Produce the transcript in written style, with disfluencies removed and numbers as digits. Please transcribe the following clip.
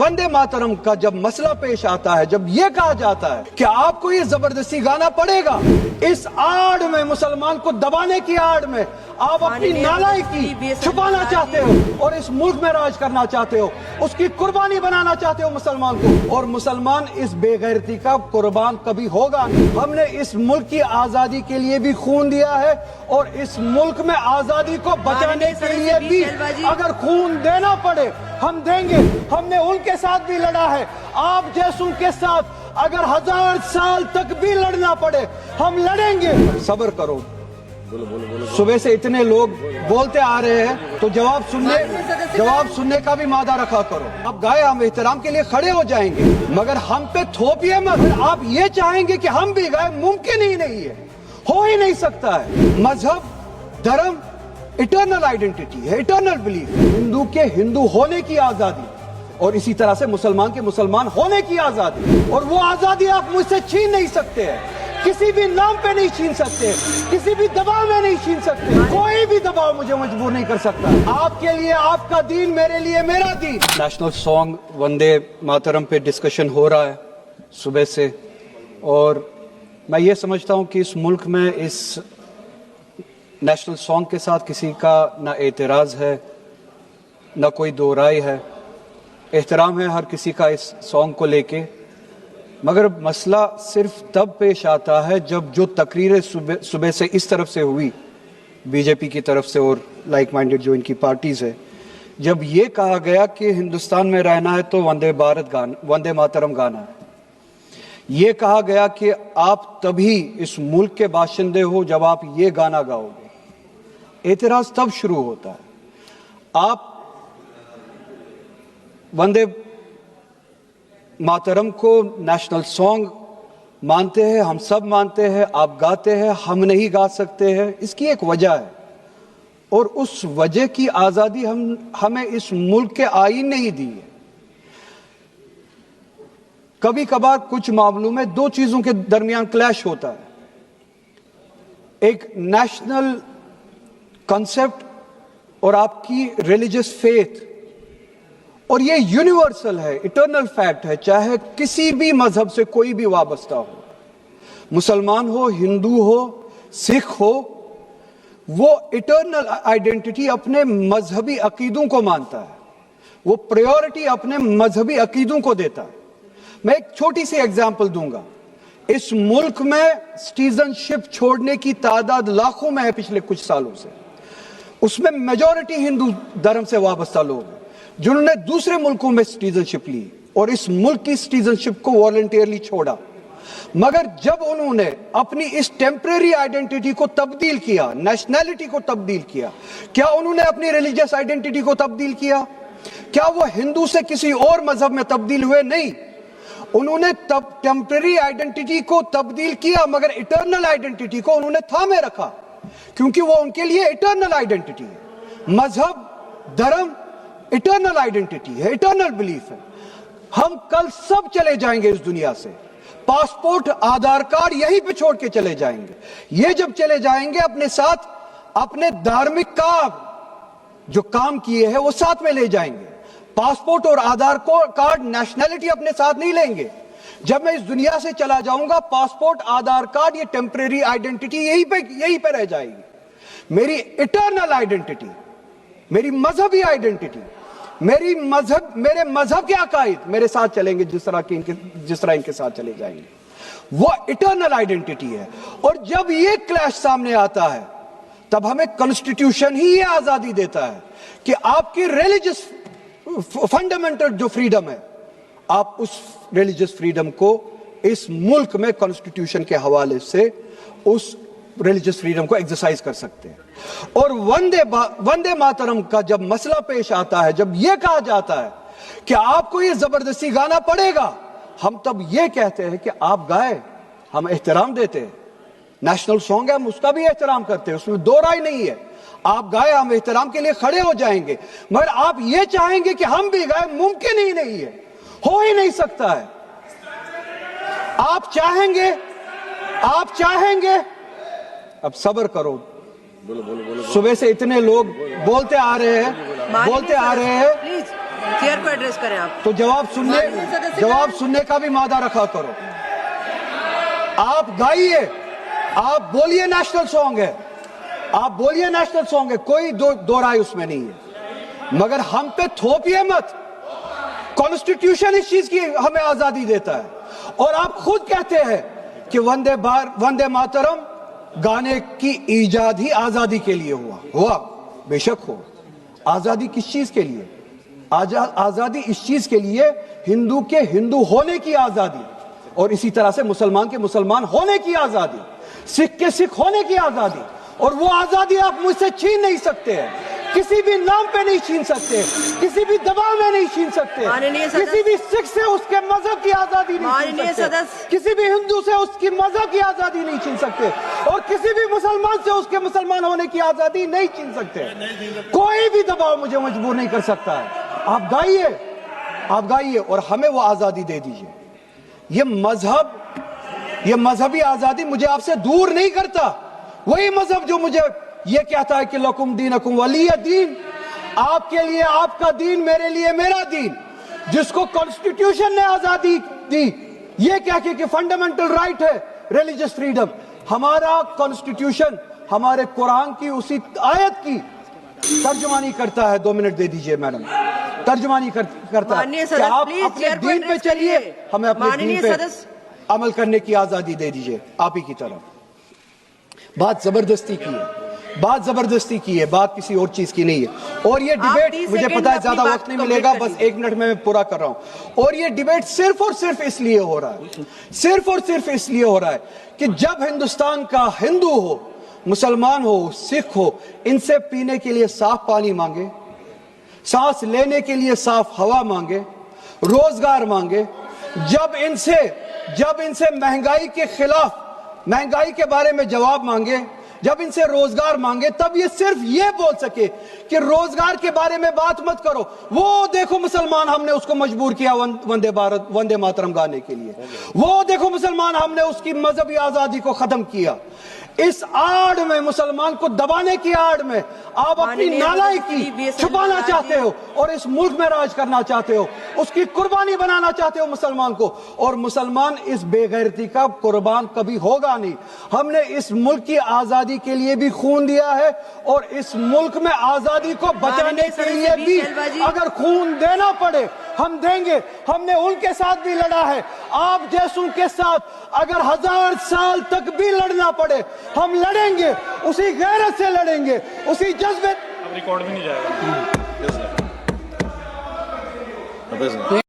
वंदे मातरम का जब मसला पेश आता है, जब ये कहा जाता है कि आपको ये जबरदस्ती गाना पड़ेगा, इस आड़ में, मुसलमान को दबाने की आड़ में आप अपनी नालायकी छुपाना चाहते हो और इस मुल्क में राज करना चाहते हो, उसकी कुर्बानी बनाना चाहते हो मुसलमान को, और मुसलमान इस बेगैरती का कुर्बान कभी होगा नहीं। हमने इस मुल्क की आजादी के लिए भी खून दिया है और इस मुल्क में आजादी को बचाने के लिए भी अगर खून देना पड़े हम देंगे। हमने उनके साथ भी लड़ा है, आप जैसों के साथ अगर 1000 साल तक भी लड़ना पड़े हम लड़ेंगे। सब्र करो, सुबह से इतने लोग बोलते आ रहे हैं तो जवाब सुनने का भी मादा रखा करो। आप गाए, हम एहतराम के लिए खड़े हो जाएंगे, मगर हम पे थोपिए मत। आप ये चाहेंगे कि हम भी गाए, मुमकिन ही नहीं है, हो ही नहीं सकता है। मजहब, धर्म इटर्नल आइडेंटिटी है, इटर्नल बिलीफ। हिंदू के हिंदू होने की आजादी और इसी तरह से मुसलमान के मुसलमान होने की आजादी, और वो आजादी आप मुझसे छीन नहीं सकते हैं, किसी भी नाम पे नहीं छीन सकते, किसी भी दबाव में नहीं छीन सकते। कोई भी दबाव मुझे मजबूर नहीं कर सकता। आपके लिए आपका दीन, मेरे लिए मेरा दीन। नेशनल सॉन्ग वंदे मातरम पे डिस्कशन हो रहा है सुबह से, और मैं ये समझता हूँ कि इस मुल्क में इस नेशनल सॉन्ग के साथ किसी का ना एतराज़ है, ना कोई दो राय है। एहतराम है हर किसी का इस सॉन्ग को लेके, मगर मसला सिर्फ तब पेश आता है जब जो तकरीरें सुबह से इस तरफ से हुई, बीजेपी की तरफ से और लाइक माइंडेड जो इनकी पार्टीज है, जब ये कहा गया कि हिंदुस्तान में रहना है तो वंदे मातरम गाना है। ये कहा गया कि आप तभी इस मुल्क के बाशिंदे हो जब आप ये गाना गाओगे। एतराज तब शुरू होता है। आप वंदे मातरम को नेशनल सॉन्ग मानते हैं, हम सब मानते हैं, आप गाते हैं, हम नहीं गा सकते हैं। इसकी एक वजह है, और उस वजह की आजादी हमें इस मुल्क के आईन ने ही दी है। कभी कभार कुछ मामलों में दो चीजों के दरमियान क्लैश होता है, एक नेशनल कॉन्सेप्ट और आपकी रिलीजियस फेथ, और ये यूनिवर्सल है, इटर्नल फैक्ट है, चाहे किसी भी मजहब से कोई भी वाबस्ता हो, मुसलमान हो, हिंदू हो, सिख हो, वो इटर्नल आइडेंटिटी अपने मजहबी अकीदों को मानता है, वो प्रायोरिटी अपने मजहबी अकीदों को देता है। मैं एक छोटी सी एग्जांपल दूंगा। इस मुल्क में सिटीजनशिप छोड़ने की तादाद लाखों में है पिछले कुछ सालों से, उसमें मेजॉरिटी हिंदू धर्म से वाबस्ता लोग हैं जिन्होंने दूसरे मुल्कों में सिटीजनशिप ली और इस मुल्क की सिटीजनशिप को वॉलंटियरली छोड़ा। मगर जब उन्होंने अपनी इस टेम्परेरी आइडेंटिटी को तब्दील किया, नेशनैलिटी को तब्दील किया, क्या उन्होंने अपनी रिलीजियस आइडेंटिटी को तब्दील किया? क्या वो हिंदू से किसी और मजहब में तब्दील हुए? नहीं, उन्होंने टेम्परेरी आइडेंटिटी को तब्दील किया, मगर इटर्नल आइडेंटिटी को उन्होंने थामे रखा, क्योंकि वो उनके लिए इटर्नल आइडेंटिटी है। मजहब, धर्म इटर्नल आइडेंटिटी है, इटर्नल बिलीफ है। हम कल सब चले जाएंगे इस दुनिया से, पासपोर्ट, आधार कार्ड यहीं पे छोड़ के चले जाएंगे। ये जब चले जाएंगे अपने साथ अपने धार्मिक जो काम किए हैं वो साथ में ले जाएंगे। पासपोर्ट और आधार कार्ड, नेशनैलिटी अपने साथ नहीं लेंगे। जब मैं इस दुनिया से चला जाऊंगा, पासपोर्ट, आधार कार्ड, ये टेम्परेरी आइडेंटिटी यहीं पे रह जाएगी। मेरी इटर्नल आइडेंटिटी, मेरी मजहबी आइडेंटिटी, मेरे मजहब के अकायद मेरे साथ चलेंगे, जिस तरह इनके साथ चले जाएंगे, वो इटर्नल आइडेंटिटी है। और जब ये क्लैश सामने आता है, तब हमें कॉन्स्टिट्यूशन ही ये आजादी देता है कि आपकी रिलीजियस फंडामेंटल जो फ्रीडम है, आप उस रिलीजियस फ्रीडम को इस मुल्क में कॉन्स्टिट्यूशन के हवाले से उस रिलीजियस फ्रीडम को एक्सरसाइज कर सकते हैं। और वंदे मातरम का जब मसला पेश आता है, जब यह कहा जाता है कि आपको ये जबरदस्ती गाना पड़ेगा, हम तब ये कहते हैं कि आप गाए, हम एहतराम देते हैं। नेशनल सॉन्ग है, हम उसका भी एहतराम करते हैं, उसमें दो राय नहीं है। आप गाए, हम एहतराम के लिए खड़े हो जाएंगे, मगर आप ये चाहेंगे कि हम भी गाए, मुमकिन ही नहीं है, हो ही नहीं सकता है। आप चाहेंगे, अब सब्र करो। सुबह से इतने लोग बोलते आ रहे हैं چیئر کو ایڈریس کریں آپ. تو جواب سننے کا بھی مادہ رکھا کرو. آپ گائیے, آپ بولیے نیشنل سانگ ہے, آپ بولیے نیشنل سانگ ہے, کوئی دو رائے اس میں نہیں ہے, مگر ہم پہ تھوپیے مت. کانسٹیٹیوشن اس چیز کی ہمیں آزادی دیتا ہے, اور آپ خود کہتے ہیں کہ وندے ماترم گانے کی ایجاد ہی آزادی کے لیے ہوا. بے شک ہو. آزادی کس چیز کے لیے؟ آزادی اس چیز کے لیے ہندو کے ہندو ہونے کی آزادی, اور اسی طرح سے مسلمان کے مسلمان ہونے کی آزادی, سکھ کے سکھ ہونے کی آزادی, اور وہ آزادی آپ مجھ سے چھین نہیں سکتے ہیں. کسی بھی نام پہ نہیں چھین سکتے, کسی بھی دباؤ میں نہیں چھین سکتے, کسی بھی سکھ سے اس کے مذہب کی آزادی نہیں چھین سکتے, کسی بھی ہندو سے اس کی مذہب کی آزادی نہیں چھین سکتے, اور کسی بھی مسلمان سے اس کے مسلمان ہونے کی آزادی نہیں چھین سکتے. کوئی بھی دباؤ مجھے مجبور نہیں کر سکتا ہے. آپ گائیے اور ہمیں وہ آزادی دے دیجیے. یہ مذہبی آزادی مجھے آپ سے دور نہیں کرتا. وہی مذہب جو مجھے یہ کہتا ہے کہ لکم دینکم ولی دین, آپ کے لیے آپ کا دین, میرے لیے میرا دین, جس کو کانسٹیٹیوشن نے آزادی دی, یہ کہہ کے کہ فنڈامنٹل رائٹ ہے ریلیجس فریڈم. ہمارا کانسٹیٹیوشن ہمارے قرآن کی اسی آیت کی ترجمانی کرتا ہے. 2 منٹ دے دیجئے میڈم. ترجمانی کرتا ہے کہ آپ اپنے دین پہ چلیے, ہمیں اپنے دین پہ عمل کرنے کی آزادی دے دیجئے. آپ ہی کی طرف بات زبردستی کی ہے, بات کسی اور چیز کی نہیں ہے. اور یہ ڈیبیٹ, مجھے پتا ہے زیادہ وقت نہیں ملے گا, بس 1 منٹ میں پورا کر رہا ہوں. اور یہ ڈیبیٹ صرف اور صرف اس لیے ہو رہا ہے, کہ جب ہندوستان کا ہندو ہو, مسلمان ہو, سکھ ہو, ان سے پینے کے لیے صاف پانی مانگے, سانس لینے کے لیے صاف ہوا مانگے, روزگار مانگے, جب ان سے مہنگائی کے خلاف, مہنگائی کے بارے میں جواب مانگے, جب ان سے روزگار مانگے, تب یہ صرف یہ بول سکے کہ روزگار کے بارے میں بات مت کرو. وہ دیکھو مسلمان, ہم نے اس کو مجبور کیا وندے ماترم گانے کے لیے. وہ دیکھو مسلمان, ہم نے اس کی مذہبی آزادی کو ختم کیا. اس آڑ میں, مسلمان کو دبانے کی آڑ میں آپ اپنی نالائکی چھپانا چاہتے ہو, اور اس ملک میں راج کرنا چاہتے ہو, اس کی قربانی بنانا چاہتے ہو مسلمان کو. اور مسلمان اس بے غیرتی کا قربان کبھی ہوگا نہیں. ہم نے اس ملک کی آزادی کے لیے بھی خون دیا ہے, اور اس ملک میں آزادی کو بچانے کے لیے بھی اگر خون دینا پڑے ہم دیں گے. ہم نے ان کے ساتھ بھی لڑا ہے, آپ جیسوں کے ساتھ اگر 1000 سال تک بھی لڑنا پڑے ہم لڑیں گے, اسی غیرت سے لڑیں گے, اسی جذبے. ریکارڈ بھی نہیں جائے گا.